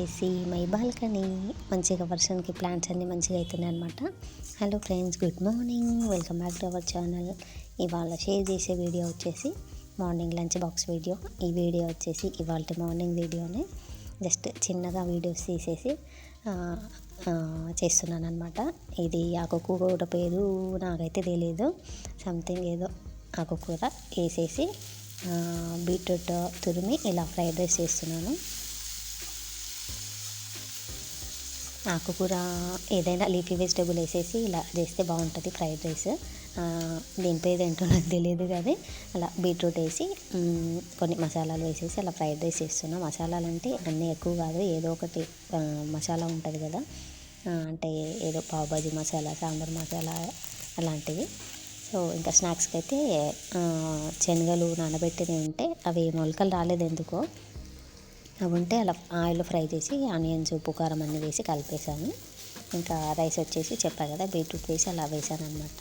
వచ్చేసి my balcony. మంచిగా వర్షానికి ప్లాంట్స్ అన్నీ మంచిగా అవుతున్నాయి అనమాట. Hello friends, good morning, welcome back to our channel. ఇవాళ షేర్ చేసే వీడియో వచ్చేసి మార్నింగ్ లంచ్ బాక్స్ వీడియో. ఈ వీడియో వచ్చేసి ఇవాళ మార్నింగ్ వీడియోనే. జస్ట్ చిన్నగా వీడియోస్ తీసేసి చేస్తున్నాను అనమాట. ఇది ఆకుకూర పేరు నాకైతే తెలియదు, సంథింగ్ ఏదో ఆకుకూర వేసేసి బీట్రూట్ తురిమి ఇలా ఫ్రైడ్ రైస్ చేస్తున్నాను. ఆకుకూర ఏదైనా లీఫీ వెజిటేబుల్ వేసేసి ఇలా చేస్తే బాగుంటుంది ఫ్రైడ్ రైస్. దీని పేరు ఏంటో నాకు తెలియదు, కానీ అలా బీట్రూట్ వేసి కొన్ని మసాలాలు వేసేసి అలా ఫ్రైడ్ రైస్ చేస్తున్నా. మసాలాలు అంటే అన్నీ ఎక్కువ కాదు, ఏదో ఒకటి మసాలా ఉంటుంది కదా, అంటే ఏదో పావుబాజీ మసాలా, సాంబార్ మసాలా అలాంటివి. సో ఇంకా స్నాక్స్కి అయితే శనగలు నానబెట్టినవి ఉంటే అవి మొలకలు రాలేదు ఎందుకో, అవి ఉంటే అలా ఆయిల్లో ఫ్రై చేసి ఆనియన్స్, ఉప్పు, కారం అన్నీ వేసి కలిపేసాను. ఇంకా రైస్ వచ్చేసి చెప్పా కదా, బీట్రూట్ వేసి అలా వేసాను అనమాట.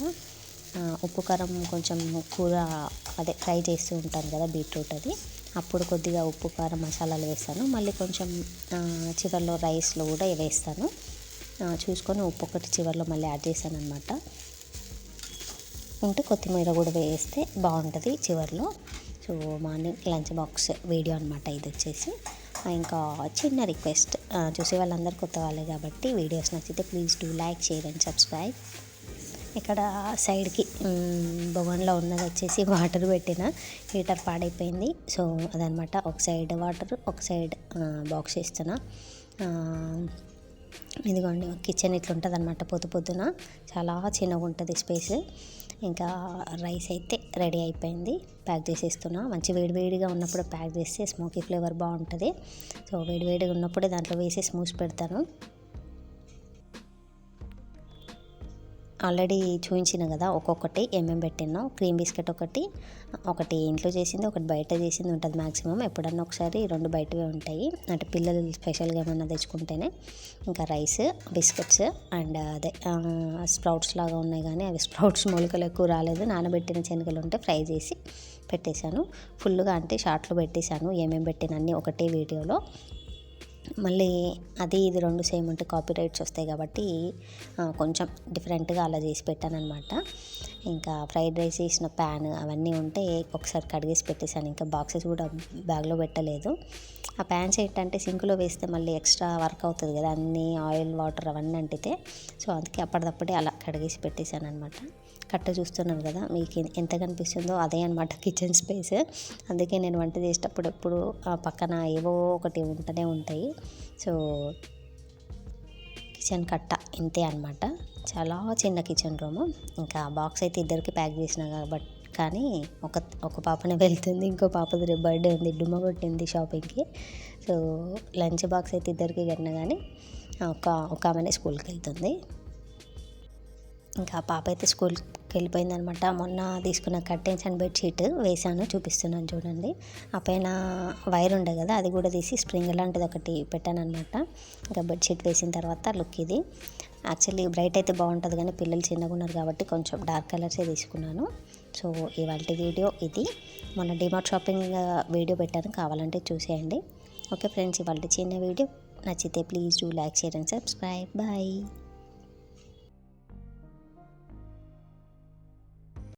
ఉప్పు కారం కొంచెం కూర అదే ఫ్రై చేస్తూ ఉంటాను కదా బీట్రూట్, అది అప్పుడు కొద్దిగా ఉప్పు కారం మసాలాలు వేస్తాను. మళ్ళీ కొంచెం చివరిలో రైస్లో కూడా వేస్తాను. చూసుకొని ఉప్పు ఒకటి చివరిలో మళ్ళీ యాడ్ చేశాను అనమాట. ఉంటే కొత్తిమీర కూడా వేస్తే బాగుంటుంది చివరిలో. So morning lunch box video అనమాట ఇది వచ్చేసి. ఇంకా చిన్న రిక్వెస్ట్, చూసే వాళ్ళందరూ కొత్త వాళ్ళే కాబట్టి వీడియోస్ నచ్చితే please do like, share and subscribe. ఇక్కడ సైడ్కి బొగన్లో ఉన్నది వచ్చేసి వాటర్ పెట్టిన, హీటర్ పాడైపోయింది. సో అదనమాట, ఒక సైడ్ వాటర్, ఒక సైడ్ బాక్స్ వేస్తున్నా. ఇదిగోండి కిచెన్ ఇట్లా ఉంటుంది అనమాట. పొద్దున చాలా చిన్నగా ఉంటుంది స్పేస్. ఇంకా రైస్ అయితే రెడీ అయిపోయింది, ప్యాక్ చేసేస్తున్నా. మంచి వేడివేడిగా ఉన్నప్పుడు ప్యాక్ చేస్తే స్మోకీ ఫ్లేవర్ బాగుంటుంది. సో వేడివేడిగా ఉన్నప్పుడే దాంట్లో వేసేసి మూసి పెడతాను. ఆల్రెడీ చూపించిన కదా ఒక్కొక్కటి ఏమేమి పెట్టినా. క్రీమ్ బిస్కెట్ ఒకటి ఇంట్లో చేసింది, ఒకటి బయట చేసింది ఉంటుంది మ్యాక్సిమం. ఎప్పుడన్నా ఒకసారి 2 బయటవే ఉంటాయి, అంటే పిల్లలు స్పెషల్గా ఏమన్నా తెచ్చుకుంటేనే. ఇంకా రైస్, బిస్కెట్స్ అండ్ అదే స్ప్రౌట్స్ లాగా ఉన్నాయి, కానీ అవి స్ప్రౌట్స్ మొలకలు ఎక్కువ రాలేదు. నానబెట్టిన శనగలు ఉంటే ఫ్రై చేసి పెట్టేశాను ఫుల్గా, అంటే షార్ట్లో పెట్టేశాను ఏమేమి పెట్టిన అన్నీ ఒకటే వీడియోలో. మళ్ళీ అది ఇది 2 సేమ్ ఉంటే కాపీ రైట్స్ వస్తాయి కాబట్టి కొంచెం డిఫరెంట్గా అలా చేసి పెట్టాను అనమాట. ఇంకా ఫ్రైడ్ రైస్ చేసిన ప్యాన్ అవన్నీ ఉంటే ఒకసారి కడిగేసి పెట్టేశాను. ఇంకా బాక్సెస్ కూడా బ్యాగ్లో పెట్టలేదు. ఆ ప్యాన్స్ ఏంటంటే సింక్లో వేస్తే మళ్ళీ ఎక్స్ట్రా వర్క్ అవుతుంది కదా, అన్నీ ఆయిల్, వాటర్ అవన్నీ అంటితే. సో అందుకే అప్పటిదప్పుడే అలా కడిగేసి పెట్టేశాను అనమాట. కట్ట చూస్తున్నాను కదా, మీకు ఎంత కనిపిస్తుందో అదే అనమాట కిచెన్ స్పేస్. అందుకే నేను వంట చేసేటప్పుడు ఎప్పుడు పక్కన ఏవో ఒకటి ఉంటూనే ఉంటాయి. సో కిచెన్ కట్ట ఇంతే అనమాట, చాలా చిన్న కిచెన్ రూము. ఇంకా బాక్స్ అయితే ఇద్దరికి ప్యాక్ చేసిన కాబట్టి, కానీ ఒక పాపనే వెళ్తుంది, ఇంకో పాపది బర్త్డే ఉంది, డుమ్మ కొట్టింది షాపింగ్కి. సో లంచ్ బాక్స్ అయితే ఇద్దరికి కట్టినా, కానీ ఒక ఆమెనే స్కూల్కి వెళ్తుంది. ఇంకా పాప అయితే స్కూల్కి వెళ్ళిపోయింది అనమాట. మొన్న తీసుకున్న కర్టెన్స్ అండ్ బెడ్షీట్ వేసాను, చూపిస్తున్నాను చూడండి. ఆ పైన వైర్ ఉండే కదా, అది కూడా తీసి స్ప్రింగ్ లాంటిది ఒకటి పెట్టాను అనమాట. ఇంకా బెడ్షీట్ వేసిన తర్వాత లుక్ ఇది. యాక్చువల్లీ బ్రైట్ అయితే బాగుంటుంది, కానీ పిల్లలు చిన్నగా ఉన్నారు కాబట్టి కొంచెం డార్క్ కలర్సే తీసుకున్నాను. సో ఇవాళ వీడియో ఇది. మొన్న డిమార్ట్ షాపింగ్ వీడియో పెట్టాను, కావాలంటే చూసేయండి. ఓకే ఫ్రెండ్స్, ఇవాళ చిన్న వీడియో నచ్చితే please do like, share and subscribe. Bye.